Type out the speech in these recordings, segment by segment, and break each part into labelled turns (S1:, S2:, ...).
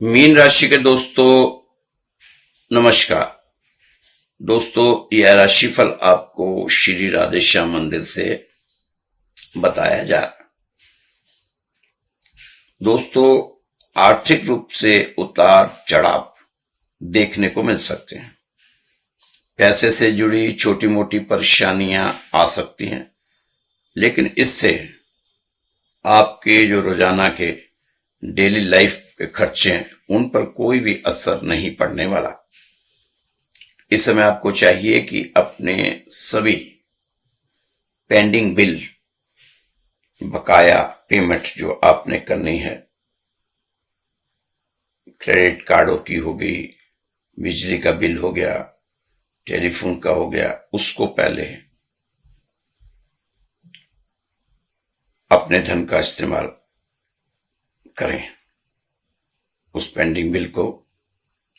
S1: Mean राशि के दोस्तों, नमस्कार। दोस्तों, यह राशिफल आपको श्री राधेश्याम मंदिर से बताया जा रहा है। दोस्तों, आर्थिक रूप से उतार चढ़ाव देखने को मिल सकते हैं। पैसे से जुड़ी छोटी मोटी परेशानियां आ सकती हैं, लेकिन इससे आपके जो रोजाना के डेली लाइफ के खर्चे हैं उन पर कोई भी असर नहीं पड़ने वाला। इस समय आपको चाहिए कि अपने सभी पेंडिंग बिल, बकाया पेमेंट जो आपने करनी है, क्रेडिट कार्डों की हो गई, बिजली का बिल हो गया, टेलीफोन का हो गया, उसको पहले अपने धन का इस्तेमाल करें उस पेंडिंग बिल को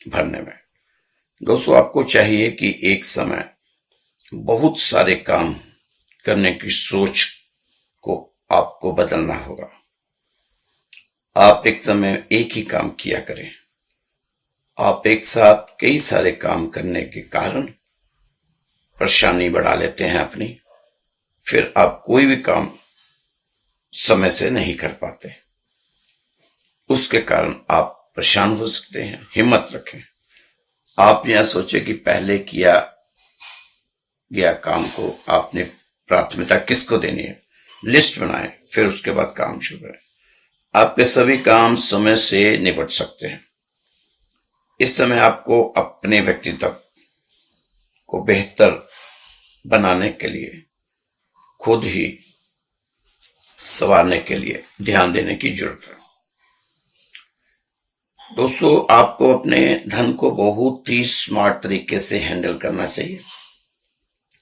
S1: भरने में। दोस्तों, आपको चाहिए कि एक समय बहुत सारे काम करने की सोच को आपको बदलना होगा। आप एक समय एक ही काम किया करें। आप एक साथ कई सारे काम करने के कारण परेशानी बढ़ा लेते हैं अपनी, फिर आप कोई भी काम समय से नहीं कर पाते। उसके कारण आप परेशान हो सकते हैं। हिम्मत रखें। आप यह सोचें कि पहले किया गया काम को आपने प्राथमिकता किसको देनी है, लिस्ट बनाएं, फिर उसके बाद काम शुरू करें। आपके सभी काम समय से निपट सकते हैं। इस समय आपको अपने व्यक्तित्व को बेहतर बनाने के लिए, खुद ही संवारने के लिए ध्यान देने की जरूरत है। दोस्तों, आपको अपने धन को बहुत ही स्मार्ट तरीके से हैंडल करना चाहिए।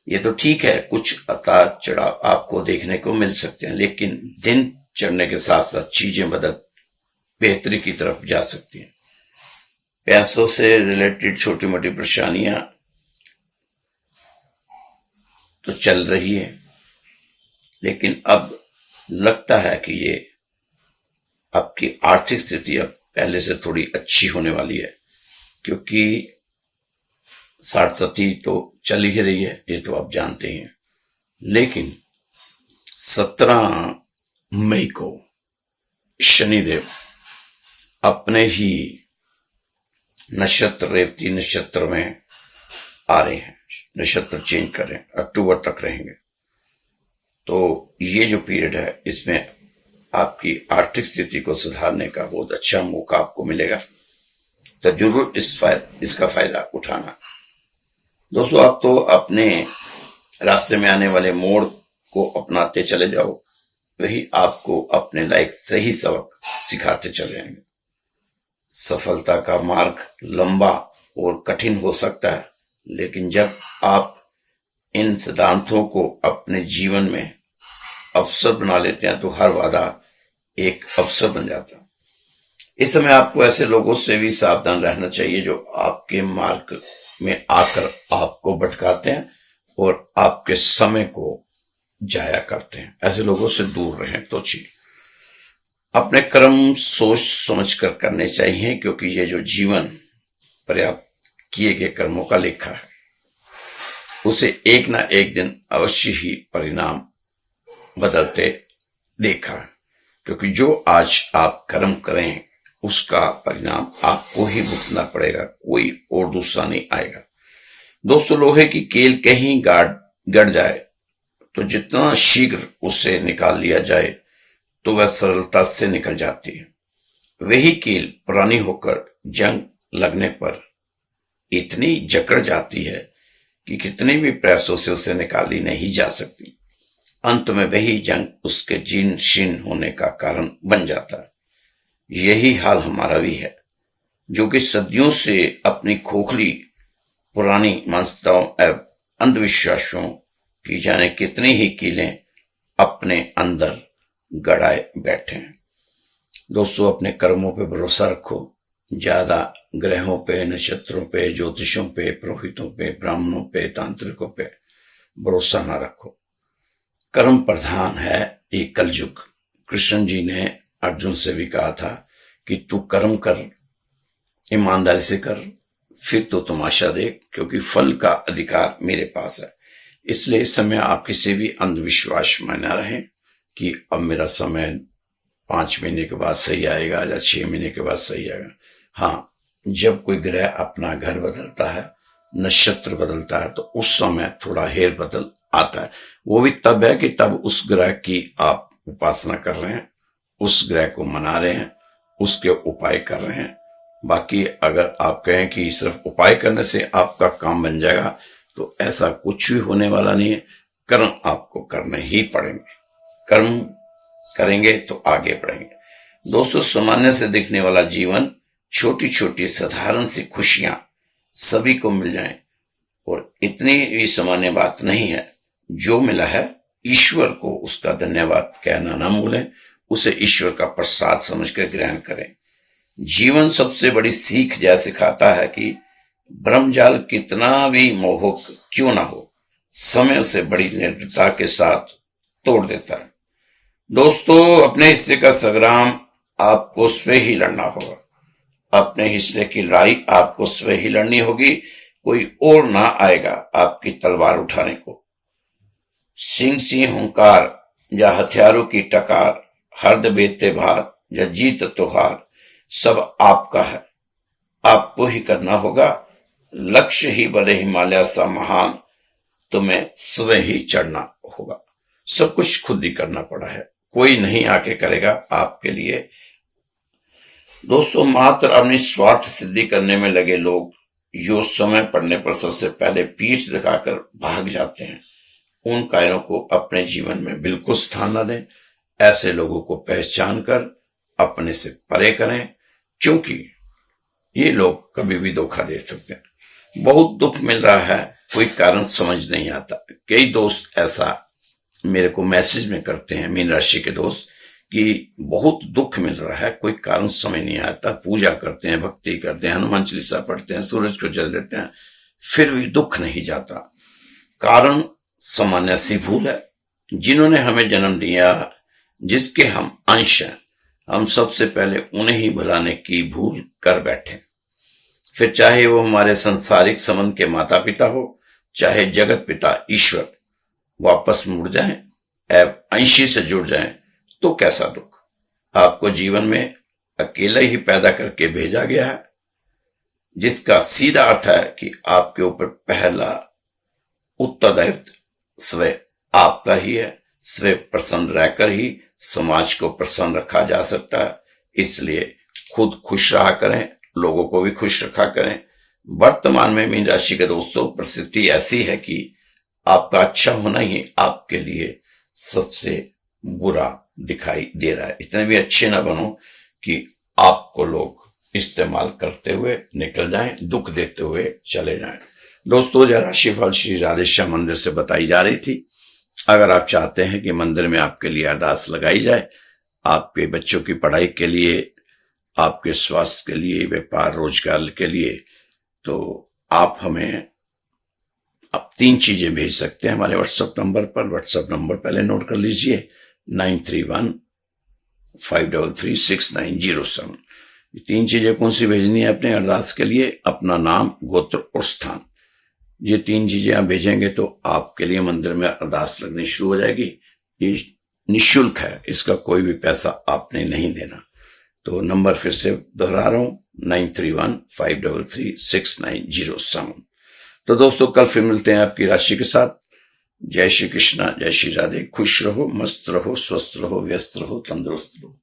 S1: ये तो ठीक है, कुछ उतार चढ़ाव आपको देखने को मिल सकते हैं, लेकिन दिन चढ़ने के साथ साथ चीजें बेहतरी की तरफ जा सकती हैं। पैसों से रिलेटेड छोटी मोटी परेशानियां तो चल रही है, लेकिन अब लगता है कि ये आपकी आर्थिक स्थिति अब पहले से थोड़ी अच्छी होने वाली है, क्योंकि 60 तो चल ही रही है, ये तो आप जानते ही हैं। लेकिन 17 मई को शनिदेव अपने ही नक्षत्र रेवती नक्षत्र में आ रहे हैं। नक्षत्र चेंज कर रहे हैं, अक्टूबर तक रहेंगे। तो ये जो पीरियड है, इसमें आपकी आर्थिक स्थिति को सुधारने का बहुत अच्छा मौका आपको मिलेगा। तो जरूर इसका फायदा उठाना। दोस्तों, आप तो अपने रास्ते में आने वाले मोड़ को अपनाते चले जाओ, वही आपको अपने लायक सही सबक सिखाते चले जाएंगे। सफलता का मार्ग लंबा और कठिन हो सकता है, लेकिन जब आप इन सिद्धांतों को अपने जीवन में अवसर बना लेते हैं तो हर वादा एक अवसर बन जाता है। इस समय आपको ऐसे लोगों से भी सावधान रहना चाहिए जो आपके मार्ग में आकर आपको भटकाते हैं और आपके समय को जाया करते हैं। ऐसे लोगों से दूर रहें तो ठीक। अपने कर्म सोच समझ कर करने चाहिए, क्योंकि ये जो जीवन पर्याप्त किए गए कर्मों का लेखा है, उसे एक ना एक दिन अवश्य ही परिणाम बदलते देखा। क्योंकि जो आज आप कर्म करें उसका परिणाम आपको ही भुगतना पड़ेगा, कोई और दूसरा नहीं आएगा। दोस्तों, लोहे की कील कहीं गड़ जाए तो जितना शीघ्र उसे निकाल लिया जाए तो वह सरलता से निकल जाती है। वही कील पुरानी होकर जंग लगने पर इतनी जकड़ जाती है कि कितने भी प्रयासों से उसे निकाली नहीं जा सकती। अंत में वही जंग उसके जीर्ण शीर्ण होने का कारण बन जाता है। यही हाल हमारा भी है, जो कि सदियों से अपनी खोखली पुरानी मानसिकताओं एवं अंधविश्वासों की जाने कितनी ही कीलें अपने अंदर गड़ाए बैठे हैं। दोस्तों, अपने कर्मों पे भरोसा रखो। ज्यादा ग्रहों पे, नक्षत्रों पे, ज्योतिषों पे, पुरोहितों पे, ब्राह्मणों पे, तांत्रिकों पे भरोसा ना रखो। कर्म प्रधान है ये कलयुग। कृष्ण जी ने अर्जुन से भी कहा था कि तू कर्म कर, ईमानदारी से कर, फिर तो तुम आशा देख, क्योंकि फल का अधिकार मेरे पास है। इसलिए इस समय आप किसी भी अंधविश्वास में न रहें कि अब मेरा समय 5 महीने के बाद सही आएगा या 6 महीने के बाद सही आएगा। हाँ, जब कोई ग्रह अपना घर बदलता है, नक्षत्र बदलता है, तो उस समय थोड़ा हेर बदल आता है। वो भी तब है कि तब उस ग्रह की आप उपासना कर रहे हैं, उस ग्रह को मना रहे हैं, उसके उपाय कर रहे हैं। बाकी अगर आप कहें कि सिर्फ उपाय करने से आपका काम बन जाएगा, तो ऐसा कुछ भी होने वाला नहीं है। कर्म आपको करने ही पड़ेंगे, कर्म करेंगे तो आगे बढ़ेंगे। दोस्तों, सामान्य से दिखने वाला जीवन, छोटी छोटी साधारण सी खुशियां सभी को मिल जाएं, और इतनी भी सामान्य बात नहीं है। जो मिला है ईश्वर को उसका धन्यवाद कहना ना भूलें, उसे ईश्वर का प्रसाद समझकर ग्रहण करें। जीवन सबसे बड़ी सीख यह सिखाता है कि ब्रह्मजाल कितना भी मोहक क्यों ना हो, समय उसे बड़ी निर्भीकता के साथ तोड़ देता है। दोस्तों, अपने हिस्से का संग्राम आपको स्वयं ही लड़ना होगा। अपने हिस्से की लड़ाई आपको स्वयं ही लड़नी होगी, कोई और ना आएगा आपकी तलवार उठाने को। सिंह सिंह हुंकार या हथियारों की टकार, हर्द बेते भार या जीत त्योहार, सब आपका है, आपको ही करना होगा। लक्ष्य ही बड़े हिमालय सा महान, तुम्हें स्वयं ही चढ़ना होगा। सब कुछ खुद ही करना पड़ा है, कोई नहीं आके करेगा आपके लिए। दोस्तों, मात्र अपनी स्वार्थ सिद्धि करने में लगे लोग, जो समय पड़ने पर सबसे पहले पीठ दिखाकर भाग जाते हैं, उन कायरों को अपने जीवन में बिल्कुल स्थान न दें। ऐसे लोगों को पहचान कर अपने से परे करें, क्योंकि ये लोग कभी भी धोखा दे सकते हैं। बहुत दुख मिल रहा है, कोई कारण समझ नहीं आता। कई दोस्त ऐसा मेरे को मैसेज में करते हैं, मीन राशि के दोस्त, कि बहुत दुख मिल रहा है, कोई कारण समझ नहीं आता। पूजा करते हैं, भक्ति करते हैं, हनुमान चालीसा पढ़ते हैं, सूरज को जल देते हैं, फिर भी दुख नहीं जाता। कारण सामान्य सी भूल है। जिन्होंने हमें जन्म दिया, जिसके हम अंश हैं, हम सबसे पहले उन्हें ही भुलाने की भूल कर बैठे। फिर चाहे वो हमारे सांसारिक संबंध के माता पिता हो, चाहे जगत पिता ईश्वर, वापस मुड़ जाएं, अंशी से जुड़ जाएं, तो कैसा दुख। आपको जीवन में अकेला ही पैदा करके भेजा गया है, जिसका सीधा अर्थ है कि आपके ऊपर पहला उत्तरदायित्व स्वयं आपका ही है। स्वयं प्रसन्न रहकर ही समाज को प्रसन्न रखा जा सकता है। इसलिए खुद खुश रहा करें, लोगों को भी खुश रखा करें। वर्तमान में मीन राशि के दोस्तों, परिस्थिति ऐसी है कि आपका अच्छा होना ही आपके लिए सबसे बुरा दिखाई दे रहा है। इतने भी अच्छे ना बनो कि आपको लोग इस्तेमाल करते हुए निकल जाएं, दुख देते हुए चले जाएं। दोस्तों, यह राशिफल श्री राधेश्याम मंदिर से बताई जा रही थी। अगर आप चाहते हैं कि मंदिर में आपके लिए अरदास लगाई जाए, आपके बच्चों की पढ़ाई के लिए, आपके स्वास्थ्य के लिए, व्यापार रोजगार के लिए, तो आप हमें आप 3 चीजें भेज सकते हैं हमारे व्हाट्सएप नंबर पर। व्हाट्सएप नंबर पहले नोट कर लीजिए, 9315336907। ये 3 चीजें कौन सी भेजनी है अपने अरदास के लिए? अपना नाम, गोत्र और स्थान। ये 3 चीजें आप भेजेंगे तो आपके लिए मंदिर में अरदास लगनी शुरू हो जाएगी। ये निःशुल्क है, इसका कोई भी पैसा आपने नहीं देना। तो नंबर फिर से दोहरा रहा हूं, 9315336907। तो दोस्तों, कल फिर मिलते हैं आपकी राशि के साथ। जय श्री कृष्णा, जय श्री राधे। खुश रहो, मस्त रहो, स्वस्थ रहो, व्यस्त रहो, तंदुरुस्त रहो।